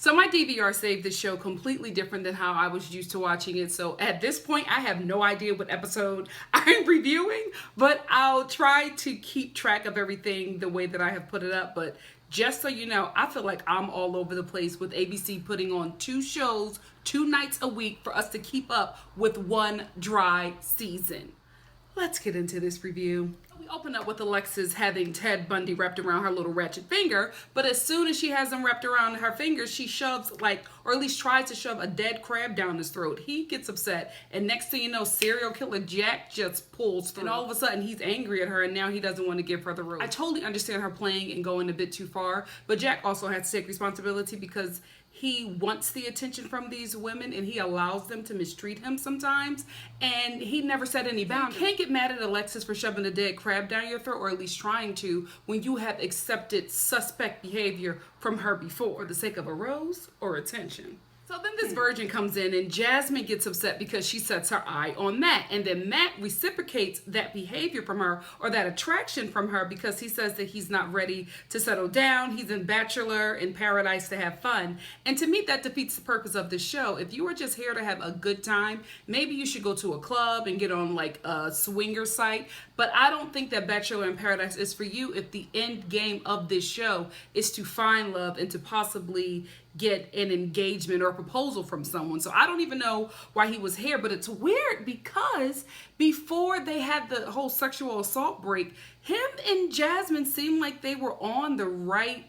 So my DVR saved this show completely different than how I was used to watching it. So at this point, I have no idea what episode I'm reviewing, but I'll try to keep track of everything the way that I have put it up. But just so you know, I feel like I'm all over the place with ABC putting on 2 shows, 2 nights a week for us to keep up with one dry season. Let's get into this review. We open up with Alexis having Ted Bundy wrapped around her little ratchet finger, but as soon as she has him wrapped around her finger, she shoves, or at least tries to shove a dead crab down his throat. He gets upset, and next thing you know, serial killer Jack just pulls through. And all of a sudden, he's angry at her, and now he doesn't want to give her the rose. I totally understand her playing and going a bit too far, but Jack also has to take responsibility because he wants the attention from these women and he allows them to mistreat him sometimes, and he never set any boundaries. You can't get mad at Alexis for shoving a dead crab down your throat, or at least trying to, when you have accepted suspect behavior from her before for the sake of a rose or attention. So then this virgin comes in and Jasmine gets upset because she sets her eye on Matt. And then Matt reciprocates that behavior from her, or that attraction from her, because he says that he's not ready to settle down. He's in Bachelor in paradise to have fun. And to me, that defeats the purpose of the show. If you are just here to have a good time, maybe you should go to a club and get on like a swinger site. But I don't think that Bachelor in Paradise is for you if the end game of this show is to find love and to possibly get an engagement or a proposal from someone. So I don't even know why he was here, but it's weird because before they had the whole sexual assault break, him and Jasmine seemed like they were on the right,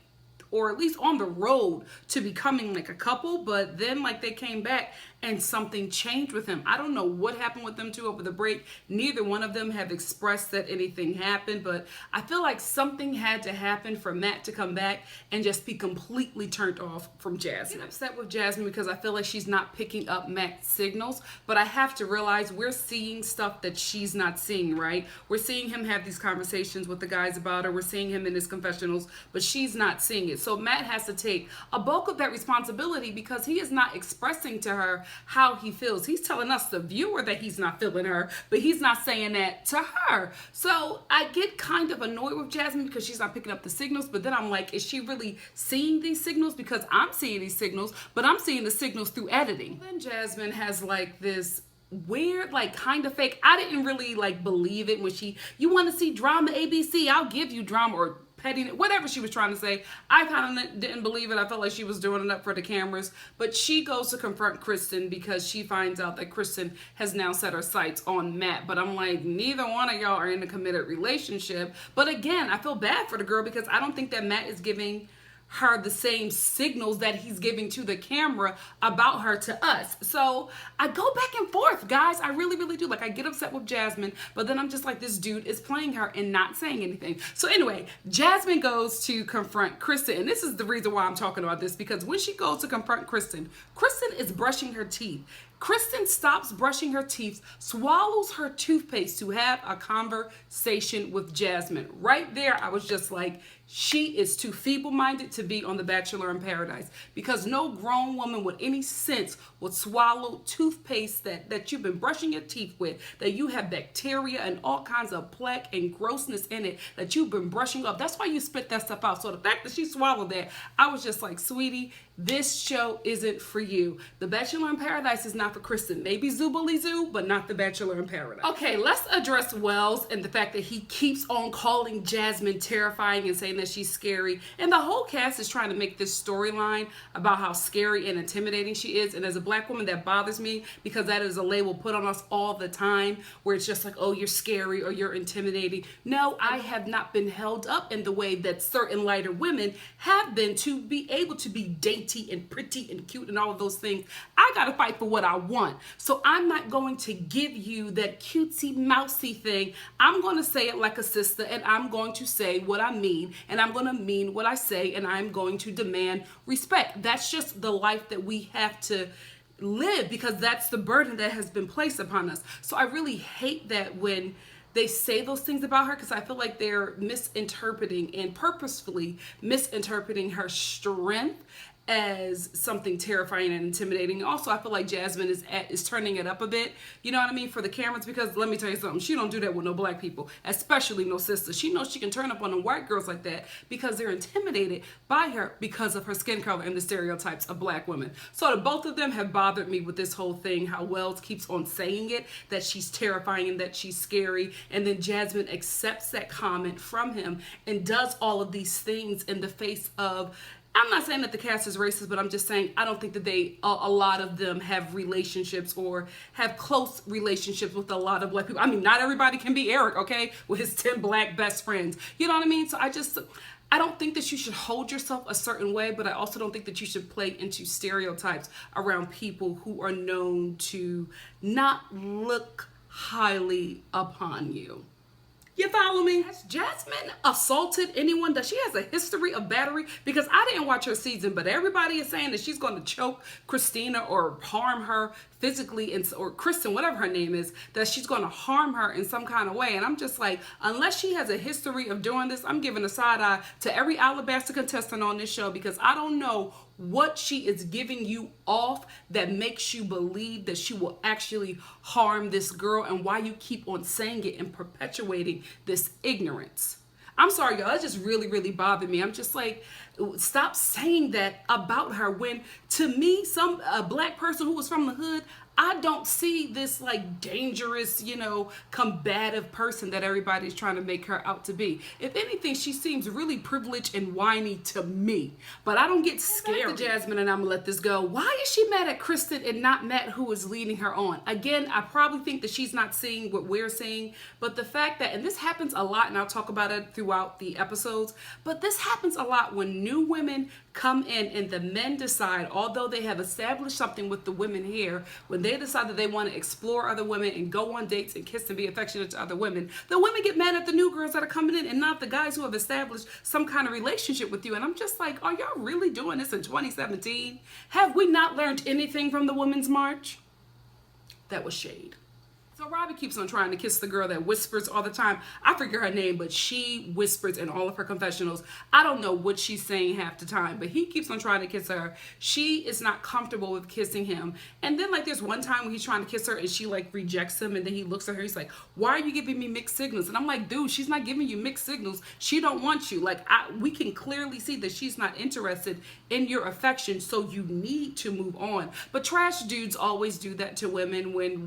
or at least on the road to becoming like a couple, but then like they came back and something changed with him. I don't know what happened with them two over the break. Neither one of them have expressed that anything happened, but I feel like something had to happen for Matt to come back and just be completely turned off from Jasmine. I'm upset with Jasmine because I feel like she's not picking up Matt's signals, but I have to realize we're seeing stuff that she's not seeing, right? We're seeing him have these conversations with the guys about her. We're seeing him in his confessionals, but she's not seeing it. So Matt has to take a bulk of that responsibility because he is not expressing to her how he feels. He's telling us, the viewer, that he's not feeling her, but he's not saying that to her. So I get kind of annoyed with Jasmine because she's not picking up the signals, but then I'm like, is she really seeing these signals? Because I'm seeing these signals, but I'm seeing the signals through editing. Then Jasmine has like this weird, like kind of fake, I didn't really like believe it when you want to see drama ABC, I'll give you drama, or petting, whatever she was trying to say. I kind of didn't believe it. I felt like she was doing it up for the cameras. But she goes to confront Kristen because she finds out that Kristen has now set her sights on Matt. But I'm like, neither one of y'all are in a committed relationship. But again, I feel bad for the girl because I don't think that Matt is giving her the same signals that he's giving to the camera about her to us. So I go back and forth, guys. I really, really do. Like, I get upset with Jasmine, but then I'm just like, this dude is playing her and not saying anything. So anyway, Jasmine goes to confront Kristen, and this is the reason why I'm talking about this, because when she goes to confront Kristen, Kristen is brushing her teeth. Kristen stops brushing her teeth, swallows her toothpaste to have a conversation with Jasmine. Right there, I was just like, she is too feeble-minded to be on The Bachelor in Paradise, because no grown woman with any sense would swallow toothpaste that you've been brushing your teeth with, that you have bacteria and all kinds of plaque and grossness in it that you've been brushing up. That's why you spit that stuff out. So the fact that she swallowed that, I was just like, sweetie, this show isn't for you. The Bachelor in Paradise is not for Kristen. Maybe Zoobly Zoo, but not The Bachelor in Paradise. Okay, let's address Wells and the fact that he keeps on calling Jasmine terrifying and saying that she's scary. And the whole cast is trying to make this storyline about how scary and intimidating she is. And as a black woman, that bothers me because that is a label put on us all the time, where it's just like, oh, you're scary or you're intimidating. No, I have not been held up in the way that certain lighter women have been to be able to be dating and pretty and cute and all of those things. I gotta fight for what I want. So I'm not going to give you that cutesy mousy thing. I'm going to say it like a sister, and I'm going to say what I mean, and I'm going to mean what I say, and I'm going to demand respect. That's just the life that we have to live, because that's the burden that has been placed upon us. So I really hate that when they say those things about her, because I feel like they're misinterpreting and purposefully misinterpreting her strength as something terrifying and intimidating. Also, I feel like Jasmine is turning it up a bit, you know what I mean, for the cameras, because let me tell you something, she don't do that with no black people, especially no sisters. She knows she can turn up on the white girls like that because they're intimidated by her because of her skin color and the stereotypes of black women. So the both of them have bothered me with this whole thing, how Wells keeps on saying it, that she's terrifying and that she's scary, and then Jasmine accepts that comment from him and does all of these things in the face of, I'm not saying that the cast is racist, but I'm just saying I don't think that a lot of them have relationships or have close relationships with a lot of black people. I mean, not everybody can be Eric, okay, with his 10 black best friends. You know what I mean? So I don't think that you should hold yourself a certain way, but I also don't think that you should play into stereotypes around people who are known to not look highly upon you. You follow me? Has Jasmine assaulted anyone? Does she has a history of battery? Because I didn't watch her season, but everybody is saying that she's going to choke Christina or harm her physically, or Kristen, whatever her name is, that she's going to harm her in some kind of way. And I'm just like, unless she has a history of doing this, I'm giving a side eye to every Alabaster contestant on this show, because I don't know what she is giving you off that makes you believe that she will actually harm this girl, and why you keep on saying it and perpetuating this ignorance. I'm sorry, y'all, that just really, really bothered me. I'm just like, stop saying that about her, when to me, a black person who was from the hood, I don't see this like dangerous, combative person that everybody's trying to make her out to be. If anything, she seems really privileged and whiny to me, but I don't get scared of Jasmine, and I'm gonna let this go. Why is she mad at Kristen and not Matt, who is leading her on? Again, I probably think that she's not seeing what we're seeing, but the fact that, and this happens a lot, and I'll talk about it throughout the episodes, but this happens a lot when new women come in and the men decide, although they have established something with the women here, when they decide that they want to explore other women and go on dates and kiss and be affectionate to other women, the women get mad at the new girls that are coming in and not the guys who have established some kind of relationship with you. And I'm just like, are y'all really doing this in 2017? Have we not learned anything from the Women's March? That was shade. So Robbie keeps on trying to kiss the girl that whispers all the time. I forget her name, but she whispers in all of her confessionals. I don't know what she's saying half the time, but he keeps on trying to kiss her. She is not comfortable with kissing him. And then like there's one time when he's trying to kiss her and she like rejects him, and then he looks at her, he's like, why are you giving me mixed signals? And I'm like, dude, she's not giving you mixed signals. She don't want you. Like we can clearly see that she's not interested in your affection, so you need to move on. But trash dudes always do that to women when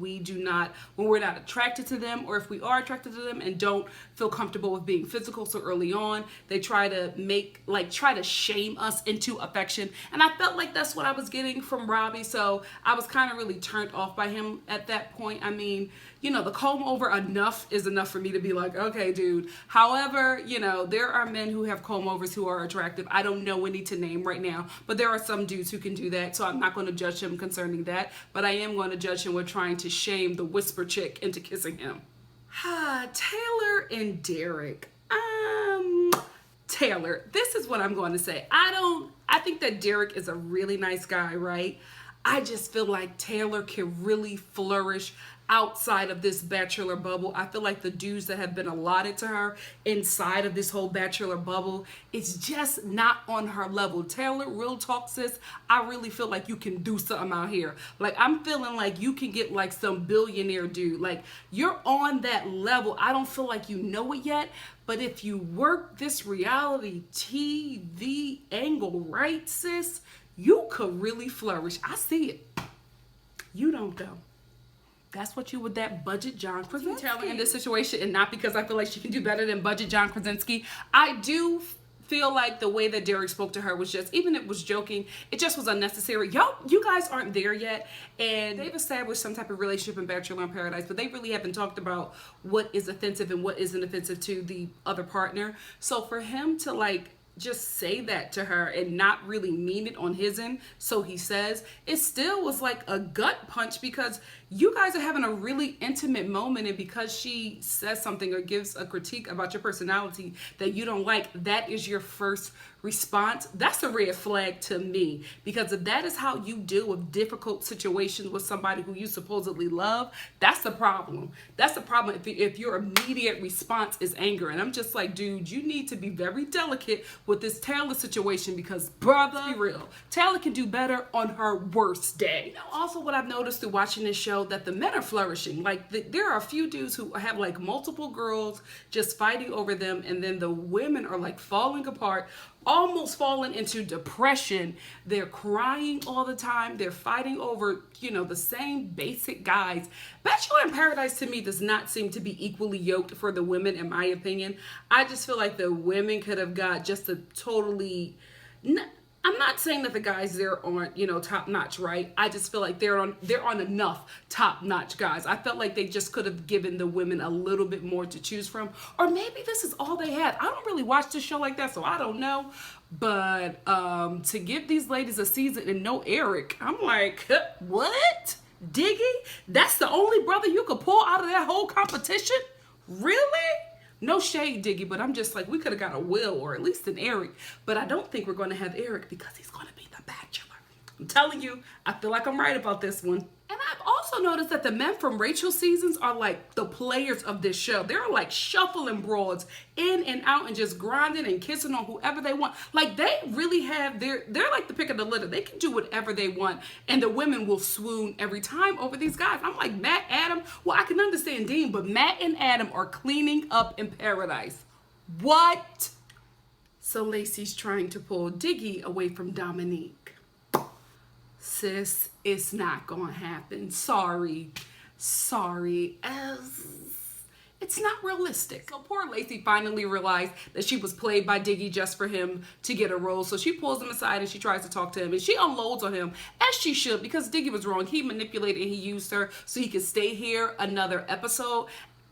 we're not attracted to them, or if we are attracted to them and don't feel comfortable with being physical so early on, they try to shame us into affection. And I felt like that's what I was getting from Robbie, so I was kind of really turned off by him at that point. I mean, the comb over enough is enough for me to be like, okay, dude. However, there are men who have comb overs who are attractive. I don't know any to name right now, but there are some dudes who can do that, so I'm not going to judge him concerning that, but I am going to judge him with trying to shame the whisper chick into kissing him. Taylor and Derek. Taylor, this is what I'm going to say. I think that Derek is a really nice guy, right? I just feel like Taylor can really flourish outside of this Bachelor bubble. I feel like the dudes that have been allotted to her inside of this whole Bachelor bubble, it's just not on her level. Taylor, real talk, sis, I really feel like you can do something out here. Like, I'm feeling like you can get like some billionaire dude. Like, you're on that level. I don't feel like you know it yet, but if you work this reality TV angle right, sis, you could really flourish. I see it. You don't though. That's what you with that budget John Krasinski. Taylor in this situation, and not because I feel like she can do better than budget John Krasinski. I do feel like the way that Derek spoke to her was just, even if it was joking, it just was unnecessary. You guys aren't there yet, and they've established some type of relationship in Bachelor in Paradise, but they really haven't talked about what is offensive and what isn't offensive to the other partner. So for him to like just say that to her and not really mean it on his end, so he says, it still was like a gut punch, because you guys are having a really intimate moment, and because she says something or gives a critique about your personality that you don't like, that is your first response, that's a red flag to me. Because if that is how you deal with difficult situations with somebody who you supposedly love, that's the problem. That's the problem if your immediate response is anger. And I'm just like, dude, you need to be very delicate with this Taylor situation because, brother, be real, Taylor can do better on her worst day. You know, also what I've noticed through watching this show, that the men are flourishing. Like, there are a few dudes who have like multiple girls just fighting over them, and then the women are like falling apart, almost falling into depression. They're crying all the time. They're fighting over, the same basic guys. Bachelor in Paradise to me does not seem to be equally yoked for the women, in my opinion. I just feel like the women could have got just a totally... I'm not saying that the guys there aren't, top notch, right? I just feel like they're on enough top notch guys. I felt like they just could have given the women a little bit more to choose from, or maybe this is all they had. I don't really watch this show like that, so I don't know. But to give these ladies a season and no Eric, I'm like, what? Diggy? That's the only brother you could pull out of that whole competition? Really? No shade, Diggy, but I'm just like, we could have got a Will or at least an Eric. But I don't think we're going to have Eric because he's going to be the Bachelor. I'm telling you, I feel like I'm right about this one. And I've also noticed that the men from Rachel's seasons are like the players of this show. They're like shuffling broads in and out and just grinding and kissing on whoever they want. Like, they really have they're like the pick of the litter. They can do whatever they want, and the women will swoon every time over these guys. I'm like, Matt, Adam, well, I can understand Dean, but Matt and Adam are cleaning up in paradise. What? So Lacey's trying to pull Diggy away from Dominique. Sis, it's not gonna happen. Sorry. It's not realistic. So poor Lacey finally realized that she was played by Diggy just for him to get a role. So she pulls him aside and she tries to talk to him, and she unloads on him, as she should, because Diggy was wrong. He manipulated and he used her so he could stay here another episode.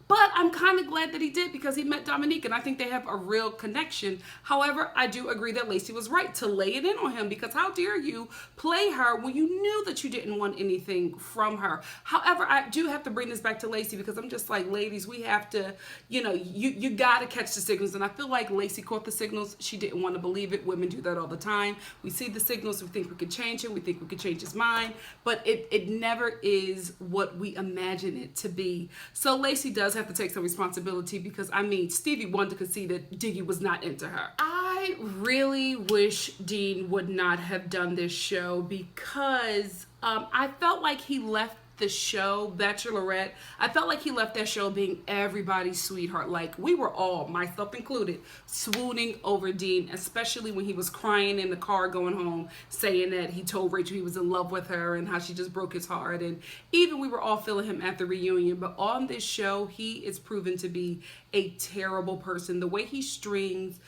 But I'm kind of glad that he did, because he met Dominique and I think they have a real connection. However, I do agree that Lacey was right to lay it in on him, because how dare you play her when you knew that you didn't want anything from her. However, I do have to bring this back to Lacey, because I'm just like, ladies, we have to, you got to catch the signals. And I feel like Lacey caught the signals. She didn't want to believe it. Women do that all the time. We see the signals. We think we could change him. We think we could change his mind. But it never is what we imagine it to be. So Lacey does have to take some responsibility, because Stevie wanted to concede that Diggy was not into her. I really wish Dean would not have done this show, because I felt like he left the show, Bachelorette, I felt like he left that show being everybody's sweetheart. Like, we were all, myself included, swooning over Dean, especially when he was crying in the car going home, saying that he told Rachel he was in love with her and how she just broke his heart. And even we were all feeling him at the reunion. But on this show, he is proven to be a terrible person. The way he strings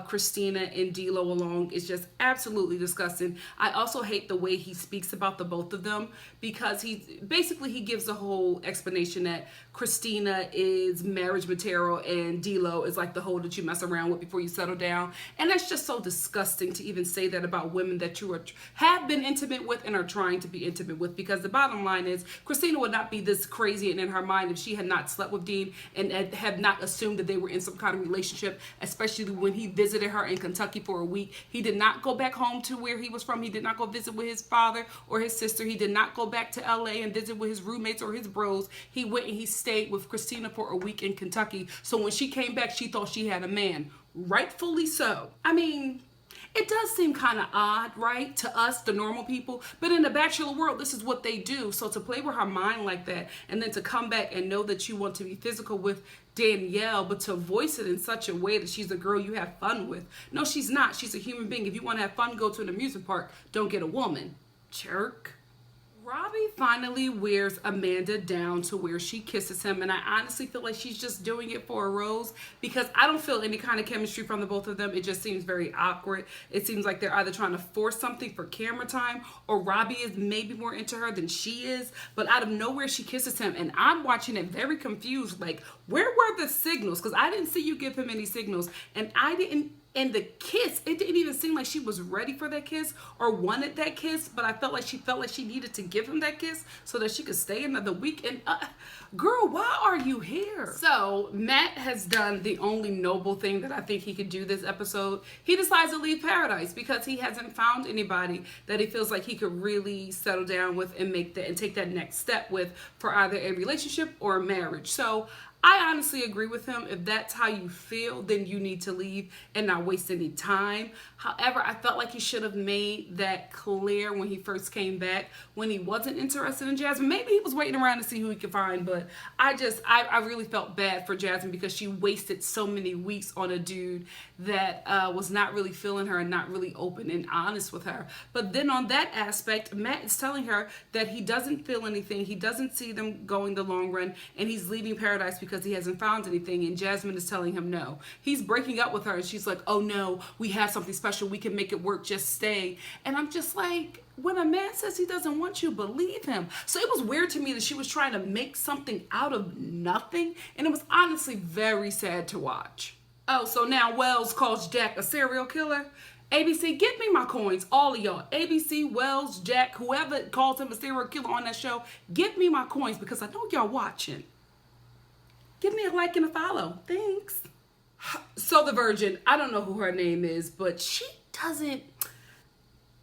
Christina and D'Lo along is just absolutely disgusting. I also hate the way he speaks about the both of them, because he gives a whole explanation that Christina is marriage material and D'Lo is like the hoe that you mess around with before you settle down. And that's just so disgusting to even say that about women that you have been intimate with and are trying to be intimate with, because the bottom line is Christina would not be this crazy and in her mind if she had not slept with Dean and had not assumed that they were in some kind of relationship, especially when he visited her in Kentucky for a week. He did not go back home to where he was from. He did not go visit with his father or his sister. He did not go back to LA and visit with his roommates or his bros. He went and he stayed with Christina for a week in Kentucky. So when she came back, she thought she had a man. Rightfully so. I mean, it does seem kind of odd, right, to us, the normal people. But in the Bachelor world, this is what they do. So to play with her mind like that, and then to come back and know that you want to be physical with Danielle, but to voice it in such a way that she's a girl you have fun with. No, she's not. She's a human being. If you want to have fun, go to an amusement park. Don't get a woman. Jerk. Robbie finally wears Amanda down to where she kisses him, and I honestly feel like she's just doing it for a rose, because I don't feel any kind of chemistry from the both of them. It just seems very awkward. It seems like they're either trying to force something for camera time, or Robbie is maybe more into her than she is, but out of nowhere she kisses him, and I'm watching it very confused, like, where were the signals? Because I didn't see you give him any signals, and I didn't And the kiss, it didn't even seem like she was ready for that kiss or wanted that kiss, but I felt like she needed to give him that kiss so that she could stay another week. And girl, why are you here? So Matt has done the only noble thing that I think he could do this episode. He decides to leave paradise because he hasn't found anybody that he feels like he could really settle down with and take that next step with for either a relationship or a marriage. So I honestly agree with him. If that's how you feel, then you need to leave and not waste any time. However, I felt like he should have made that clear when he first came back, when he wasn't interested in Jasmine. Maybe he was waiting around to see who he could find, but I really felt bad for Jasmine because she wasted so many weeks on a dude that was not really feeling her and not really open and honest with her. But then on that aspect, Matt is telling her that he doesn't feel anything. He doesn't see them going the long run, and he's leaving paradise because he hasn't found anything. And Jasmine is telling him no. He's breaking up with her, and she's like, oh no, we have something special. We can make it work. Just stay. And I'm just like, when a man says he doesn't want you, believe him. So it was weird to me that she was trying to make something out of nothing. And it was honestly very sad to watch. Oh, so now Wells calls Jack a serial killer. ABC, give me my coins, all of y'all. ABC, Wells, Jack, whoever calls him a serial killer on that show, give me my coins because I know y'all watching. Give me a like and a follow. Thanks. So the virgin, I don't know who her name is, but she doesn't,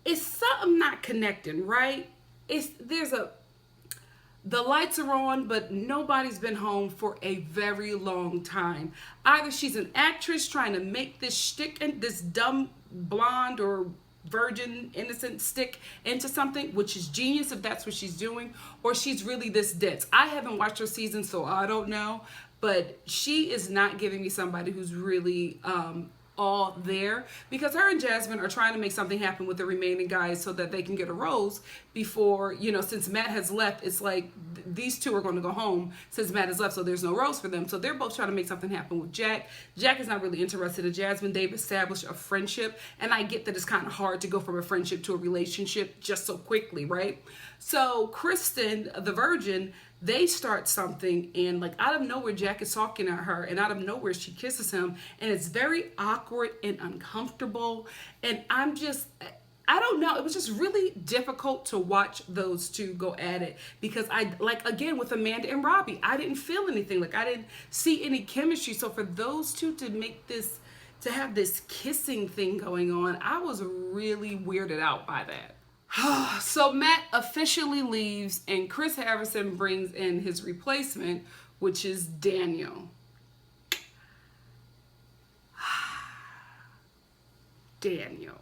it's something not connecting, right? The lights are on, but nobody's been home for a very long time. Either she's an actress trying to make this shtick and this dumb blonde or virgin innocent stick into something, which is genius if that's what she's doing, or she's really this dense. I haven't watched her season, so I don't know, but she is not giving me somebody who's really all there, because her and Jasmine are trying to make something happen with the remaining guys so that they can get a rose before, since Matt has left. It's like these two are going to go home since Matt has left, so there's no rose for them. So they're both trying to make something happen with Jack. Jack is not really interested in Jasmine. They've established a friendship, and I get that it's kind of hard to go from a friendship to a relationship just so quickly, right? So Kristen, the virgin, they start something, and like out of nowhere Jack is talking at her, and out of nowhere she kisses him, and it's very awkward and uncomfortable, and I don't know, it was just really difficult to watch those two go at it, because again with Amanda and Robbie, I didn't feel anything, like I didn't see any chemistry. So for those two to have this kissing thing going on, I was really weirded out by that. So Matt officially leaves, and Chris Harrison brings in his replacement, which is Daniel. Daniel.